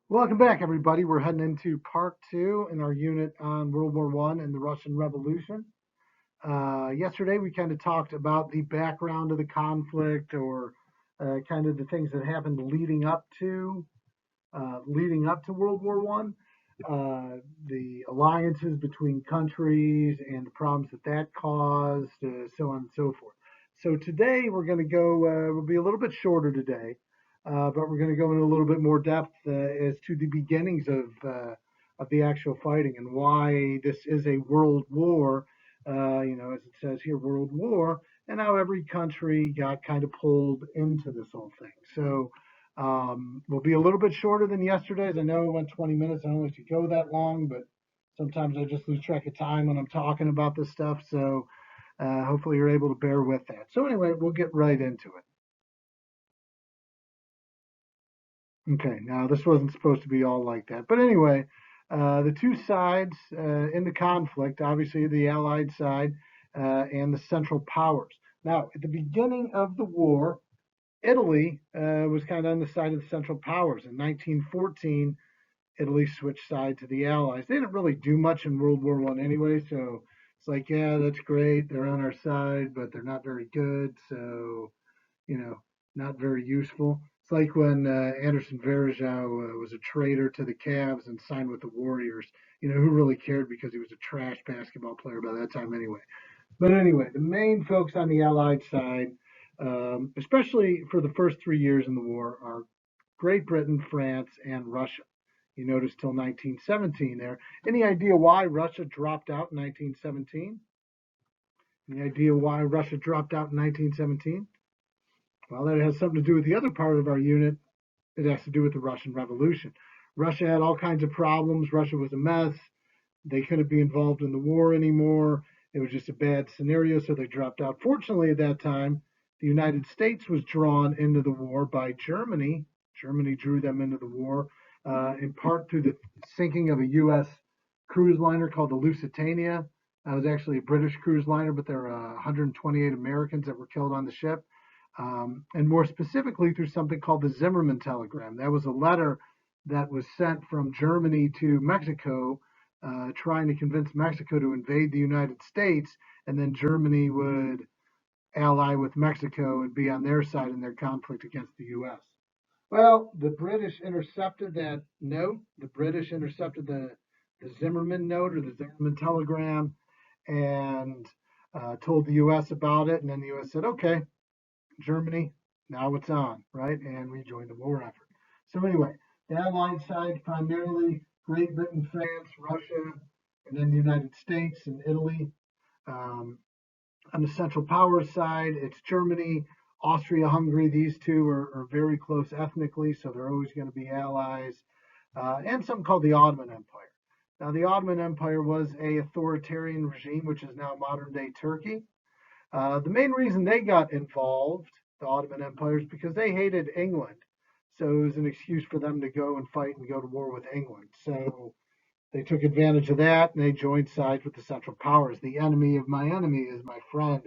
Welcome back, everybody. We're heading into part two in our unit on World War I and the Russian Revolution. Yesterday, we kind of talked about the background of the conflict, or kind of the things that happened leading up to World War I, the alliances between countries and the problems that caused, so on and so forth. So today we're going to go. We'll be a little bit shorter today, but we're going to go in a little bit more depth as to the beginnings of the actual fighting and why this is a world war. As it says here, world war, and how every country got kind of pulled into this whole thing. So we'll be a little bit shorter than yesterday's. I know it went 20 minutes. I don't like to go that long, but sometimes I just lose track of time when I'm talking about this stuff. So hopefully you're able to bear with that. So anyway, we'll get right into it. Okay, now this wasn't supposed to be all like that. But anyway, the two sides in the conflict, obviously the Allied side and the Central Powers. Now, at the beginning of the war, Italy was kind of on the side of the Central Powers. In 1914, Italy switched side to the Allies. They didn't really do much in World War I anyway, so it's like, yeah, that's great. They're on our side, but they're not very good, so you know, not very useful. It's like when Anderson Varejao was a traitor to the Cavs and signed with the Warriors. Who really cared because he was a trash basketball player by that time anyway. But anyway, the main folks on the Allied side, especially for the first 3 years in the war, are Great Britain, France, and Russia. You notice till 1917 there. Any idea why Russia dropped out in 1917? Any idea why Russia dropped out in 1917? Well, that has something to do with the other part of our unit. It has to do with the Russian Revolution. Russia had all kinds of problems. Russia was a mess. They couldn't be involved in the war anymore. It was just a bad scenario, so they dropped out. Fortunately, at that time, the United States was drawn into the war by Germany. Germany drew them into the war, in part through the sinking of a U.S. cruise liner called the Lusitania. That was actually a British cruise liner, but there were 128 Americans that were killed on the ship. And more specifically through something called the Zimmerman telegram. That was a letter that was sent from Germany to Mexico, trying to convince Mexico to invade the United States, and then Germany would ally with Mexico and be on their side in their conflict against the U.S. Well, the British intercepted that note. The British intercepted the Zimmerman note or the Zimmerman telegram and told the U.S. about it. And then the U.S. said, okay, Germany, now it's on, right? And we joined the war effort. So anyway, the Allied side primarily Great Britain, France, Russia, and then the United States and Italy. On the Central Powers side, it's Germany, Austria, Hungary. These two are very close ethnically, so they're always going to be allies. And something called the Ottoman Empire. Now, the Ottoman Empire was a authoritarian regime, which is now modern day Turkey. The main reason they got involved, the Ottoman Empire, is because they hated England. So it was an excuse for them to go and fight and go to war with England. So they took advantage of that and they joined sides with the Central Powers. The enemy of my enemy is my friend,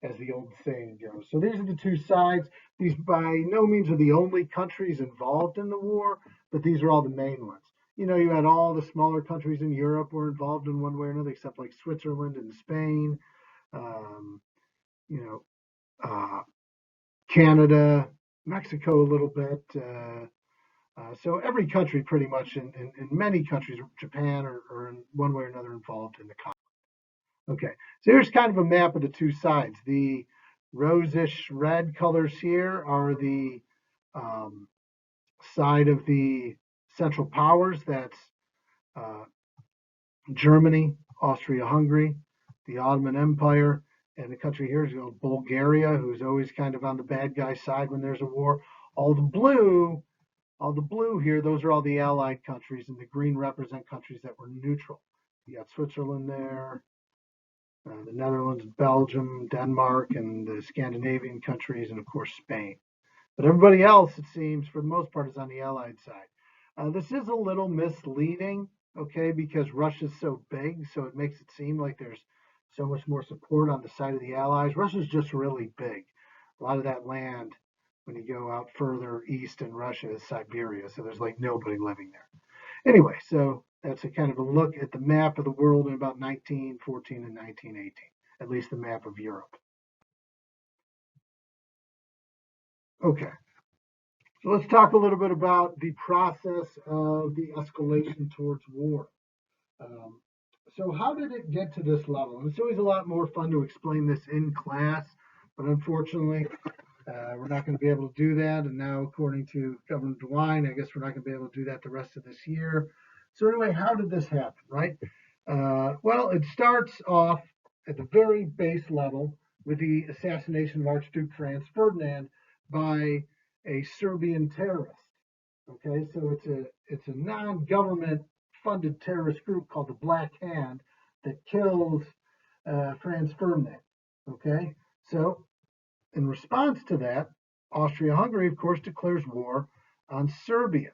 as the old saying goes. So these are the two sides. These by no means are the only countries involved in the war, but these are all the main ones. You had all the smaller countries in Europe were involved in one way or another, except like Switzerland and Spain. Um, you know, Canada, Mexico a little bit. So every country pretty much in many countries, Japan are in one way or another involved in the conflict. Okay, so here's kind of a map of the two sides. The rosish red colors here are the um, side of the Central Powers. That's uh, Germany, Austria-Hungary, the Ottoman Empire, and the country here is Bulgaria, who's always kind of on the bad guy side when there's a war. All the blue, all the blue here, those are all the Allied countries, and the green represent countries that were neutral. You got Switzerland there, the Netherlands, Belgium, Denmark, and the Scandinavian countries, and of course Spain. But everybody else, it seems, for the most part, is on the Allied side. This is a little misleading, okay, because Russia's so big, so it makes it seem like there's so much more support on the side of the Allies. Russia's just really big. A lot of that land, When you go out further east in Russia is Siberia, so there's like nobody living there. Anyway, so that's a kind of a look at the map of the world in about 1914 and 1918, at least the map of Europe. Okay, so let's talk a little bit about the process of the escalation towards war. Um, so how did it get to this level? And it's always a lot more fun to explain this in class, but unfortunately, we're not going to be able to do that. And now, according to Governor DeWine, I guess we're not going to be able to do that the rest of this year. So anyway, how did this happen, right? Well, it starts off at the very base level with the assassination of Archduke Franz Ferdinand by a Serbian terrorist. Okay, so it's a non-government funded terrorist group called the Black Hand that kills Franz Ferdinand. Okay, so in response to that, Austria-Hungary, of course, declares war on Serbia,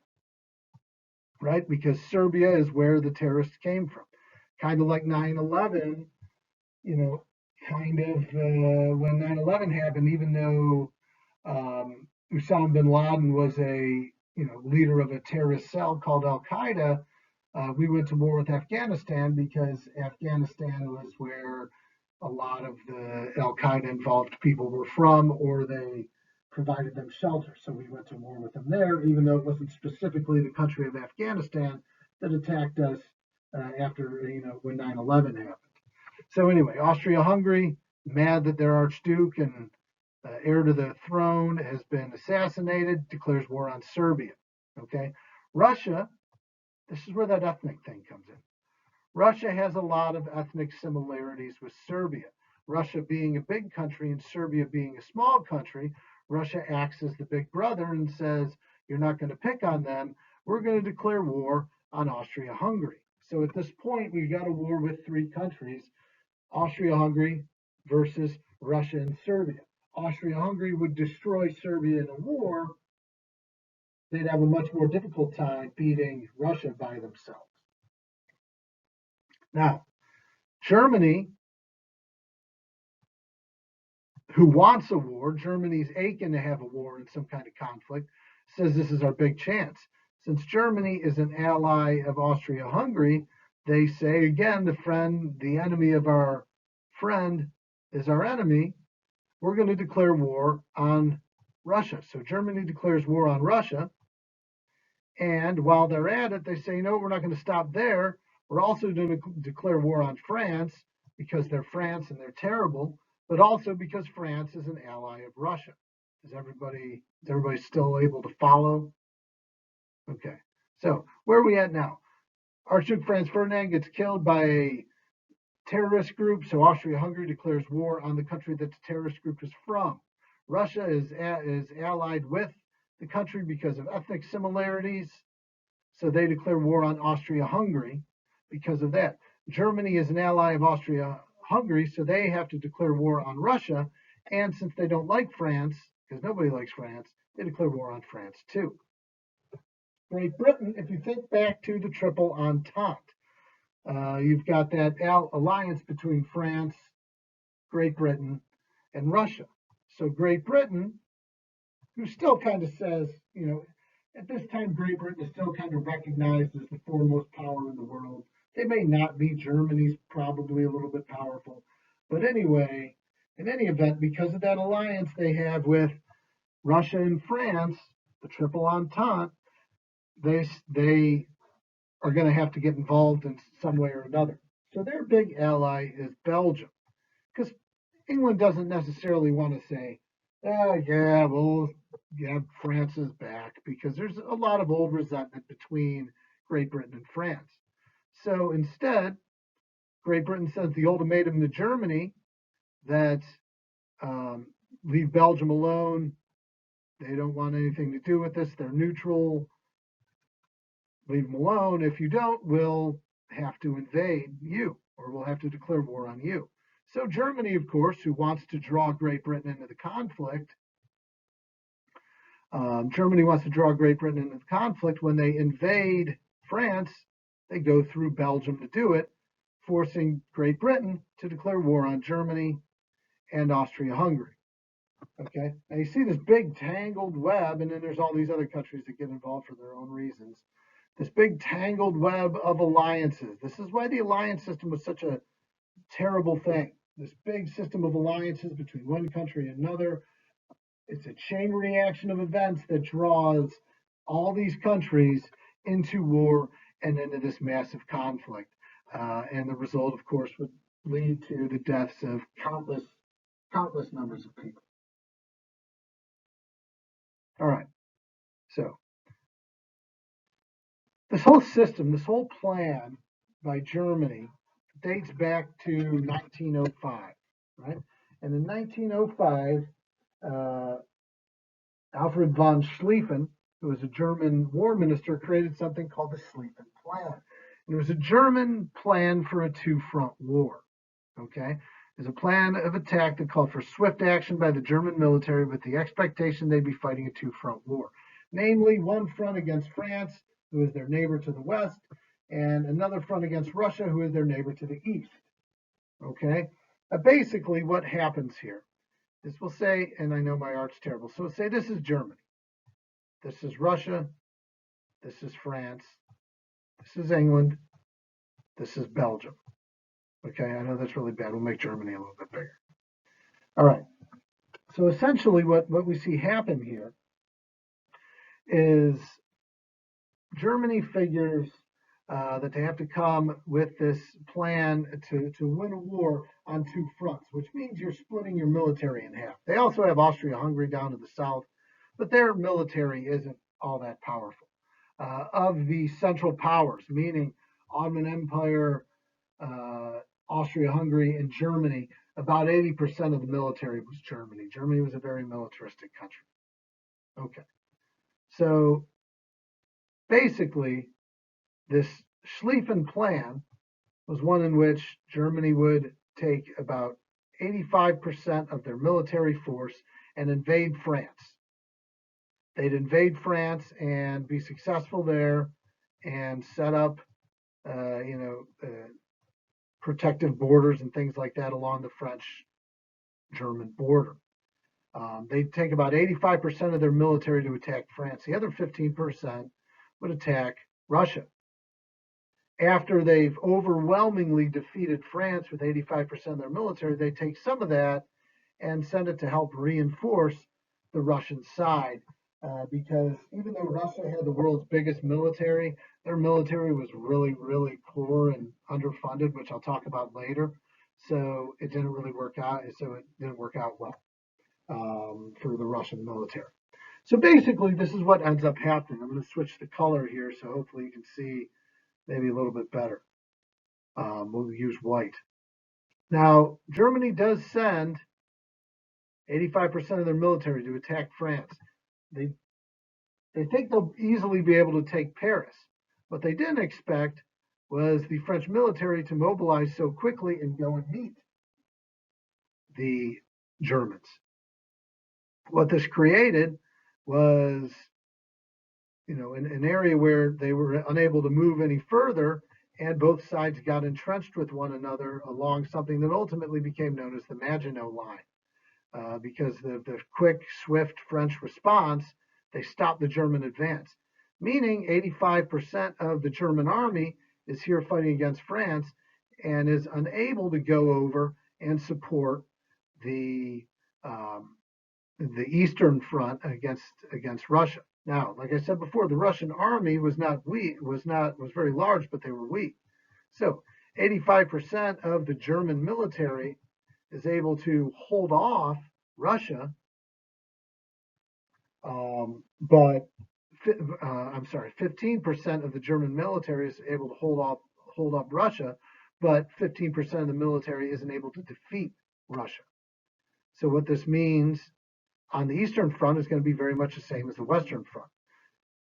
right? Because Serbia is where the terrorists came from. Kind of like 9/11, you know, kind of when 9/11 happened, even though Osama bin Laden was a leader of a terrorist cell called Al Qaeda, we went to war with Afghanistan because Afghanistan was where a lot of the Al Qaeda involved people were from, or they provided them shelter. So we went to war with them there, even though it wasn't specifically the country of Afghanistan that attacked us after, when 9/11 happened. So anyway, Austria-Hungary, mad that their Archduke and heir to the throne has been assassinated, declares war on Serbia. Okay, Russia. This is where that ethnic thing comes in. Russia has a lot of ethnic similarities with Serbia. Russia being a big country and Serbia being a small country, Russia acts as the big brother and says, you're not going to pick on them. We're going to declare war on Austria-Hungary. So at this point, we've got a war with three countries, Austria-Hungary versus Russia and Serbia. Austria-Hungary would destroy Serbia in a war. They'd have a much more difficult time beating Russia by themselves. Now, Germany, who wants a war, Germany's aching to have a war and some kind of conflict, says this is our big chance. Since Germany is an ally of Austria-Hungary, they say, again, the enemy of our friend is our enemy. We're going to declare war on Russia. So Germany declares war on Russia. And while they're at it, they say, no, we're not going to stop there. We're also going to declare war on France because they're France and they're terrible, but also because France is an ally of Russia. Is everybody still able to follow? Okay. So where are we at now? Archduke Franz Ferdinand gets killed by a terrorist group, so Austria-Hungary declares war on the country that the terrorist group is from. Russia is allied with the country because of ethnic similarities, so they declare war on Austria-Hungary because of that. Germany is an ally of Austria-Hungary, so they have to declare war on Russia, and since they don't like France, because nobody likes France, they declare war on France too. Great Britain, if you think back to the Triple Entente, you've got that alliance between France, Great Britain, and Russia. So Great Britain, who still kind of says, at this time, Great Britain is still kind of recognized as the foremost power in the world. They may not be. Germany's probably a little bit powerful. But anyway, in any event, because of that alliance they have with Russia and France, the Triple Entente, they are going to have to get involved in some way or another. So their big ally is Belgium, because England doesn't necessarily want to say, yeah, well, yeah, France is back, because there's a lot of old resentment between Great Britain and France. So instead, Great Britain sends the ultimatum to Germany that leave Belgium alone. They don't want anything to do with this. They're neutral. Leave them alone. If you don't, we'll have to invade you, or we'll have to declare war on you. So Germany, of course, who wants to draw Great Britain into the conflict, when they invade France, they go through Belgium to do it, forcing Great Britain to declare war on Germany and Austria-Hungary. Okay, and you see this big tangled web, and then there's all these other countries that get involved for their own reasons. This big tangled web of alliances. This is why the alliance system was such a terrible thing. This big system of alliances between one country and another. It's a chain reaction of events that draws all these countries into war and into this massive conflict. And the result, of course, would lead to the deaths of countless numbers of people. All right. So this whole system, this whole plan by Germany dates back to 1905, right? And in 1905, uh, Alfred von Schlieffen, who was a German war minister, created something called the Schlieffen Plan. And it was a German plan for a two-front war. Okay, it was a plan of attack that called for swift action by the German military with the expectation they'd be fighting a two-front war, namely one front against France, who is their neighbor to the west, and another front against Russia, who is their neighbor to the east. Okay, basically what happens here is we'll say, and I know my art's terrible, so we'll say this is Germany. This is Russia. This is France. This is England. This is Belgium. Okay, I know that's really bad. We'll make Germany a little bit bigger. All right. So essentially, what we see happen here is Germany figures that they have to come with this plan to win a war on two fronts, which means you're splitting your military in half. They also have Austria-Hungary down to the south, but their military isn't all that powerful. Of the Central Powers, meaning Ottoman Empire, Austria-Hungary, and Germany, about 80% of the military was Germany. Germany was a very militaristic country. Okay, so basically, this Schlieffen Plan was one in which Germany would take about 85% of their military force and invade France. They'd invade France and be successful there and set up, protective borders and things like that along the French-German border. They'd take about 85% of their military to attack France. The other 15% would attack Russia. After they've overwhelmingly defeated France with 85% of their military, they take some of that and send it to help reinforce the Russian side. Because even though Russia had the world's biggest military, their military was really, really poor and underfunded, which I'll talk about later. So it didn't really work out. So it didn't work out well for the Russian military. So basically, this is what ends up happening. I'm going to switch the color here, so hopefully you can see maybe a little bit better. We'll use white. Now, Germany does send 85% of their military to attack France. They think they'll easily be able to take Paris. What they didn't expect was the French military to mobilize so quickly and go and meet the Germans. What this created was, an area where they were unable to move any further, and both sides got entrenched with one another along something that ultimately became known as the Maginot Line. Because the quick, swift French response, they stopped the German advance, meaning 85% of the German army is here fighting against France and is unable to go over and support the Eastern Front against Russia. Now, like I said before, the Russian army was very large, but they were weak. So 85% of the German military is able to hold off Russia, but 15% of the German military is able to hold up Russia, but 15% of the military isn't able to defeat Russia. So what this means on the Eastern Front is going to be very much the same as the Western Front,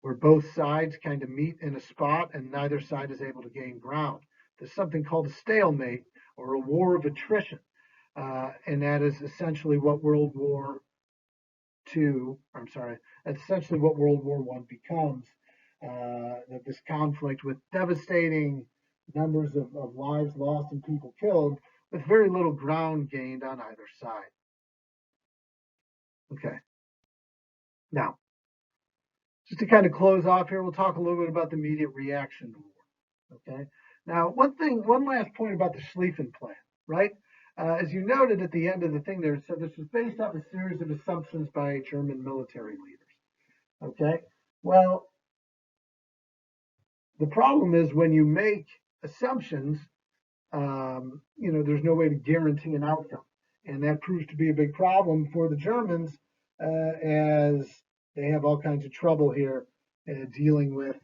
where both sides kind of meet in a spot and neither side is able to gain ground. There's something called a stalemate or a war of attrition. And that is essentially what World War that's essentially what World War I becomes. This conflict with devastating numbers of lives lost and people killed, with very little ground gained on either side. Okay. Now, just to kind of close off here, we'll talk a little bit about the immediate reaction to war. Okay. Now, one last point about the Schlieffen Plan, right? As you noted at the end of the thing there, so this was based off a series of assumptions by German military leaders. Okay. Well, the problem is when you make assumptions, there's no way to guarantee an outcome. And that proves to be a big problem for the Germans as they have all kinds of trouble here dealing with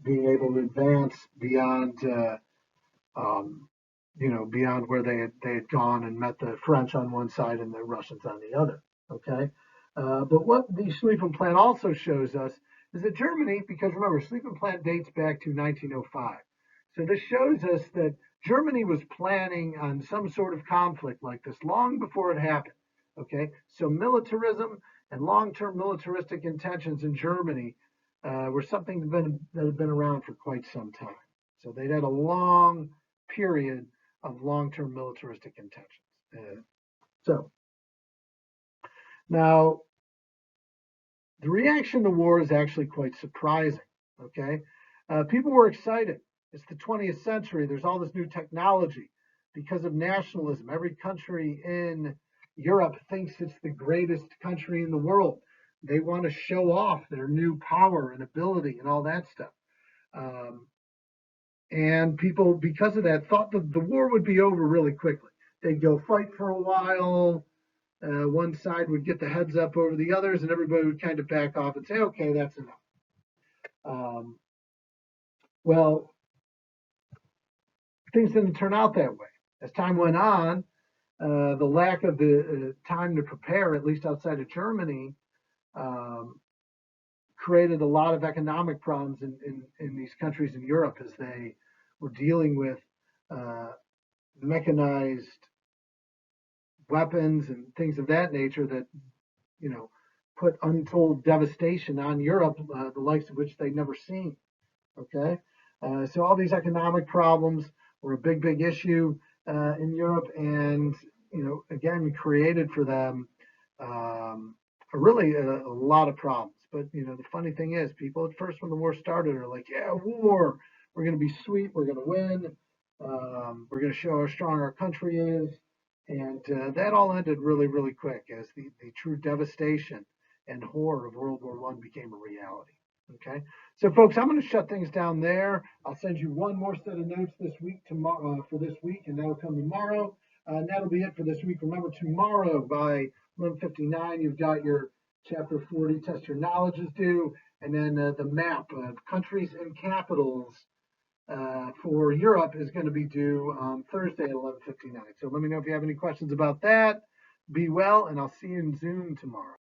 being able to advance beyond, beyond where they had gone and met the French on one side and the Russians on the other. Okay. But what the Schlieffen Plan also shows us is that Germany, because remember, Schlieffen Plan dates back to 1905. So this shows us that Germany was planning on some sort of conflict like this long before it happened. Okay, so militarism and long-term militaristic intentions in Germany were something that had been around for quite some time. So they'd had a long period of long-term militaristic intentions. So now the reaction to war is actually quite surprising. Okay, people were excited. It's the 20th century. There's all this new technology because of nationalism. Every country in Europe thinks it's the greatest country in the world. They want to show off their new power and ability and all that stuff. And people, because of that, thought that the war would be over really quickly. They'd go fight for a while. One side would get the heads up over the others, and everybody would kind of back off and say, okay, that's enough. Well, things didn't turn out that way. As time went on, the lack of the time to prepare, at least outside of Germany, created a lot of economic problems in these countries in Europe as they were dealing with mechanized weapons and things of that nature that, put untold devastation on Europe, the likes of which they'd never seen. Okay, so all these economic problems were a big, big issue in Europe, and again, created for them really a lot of problems. But the funny thing is, people at first when the war started are like, "Yeah, war. We're going to be sweet. We're going to win. We're going to show how strong our country is." And that all ended really, really quick as the true devastation and horror of World War I became a reality. Okay, so folks, I'm going to shut things down there. I'll send you one more set of notes this week tomorrow for this week, and that'll come tomorrow. And that'll be it for this week. Remember, tomorrow by 11:59, you've got your chapter 40 test your knowledge is due, and then the map of countries and capitals for Europe is going to be due on Thursday at 11:59. So let me know if you have any questions about that. Be well, and I'll see you in Zoom tomorrow.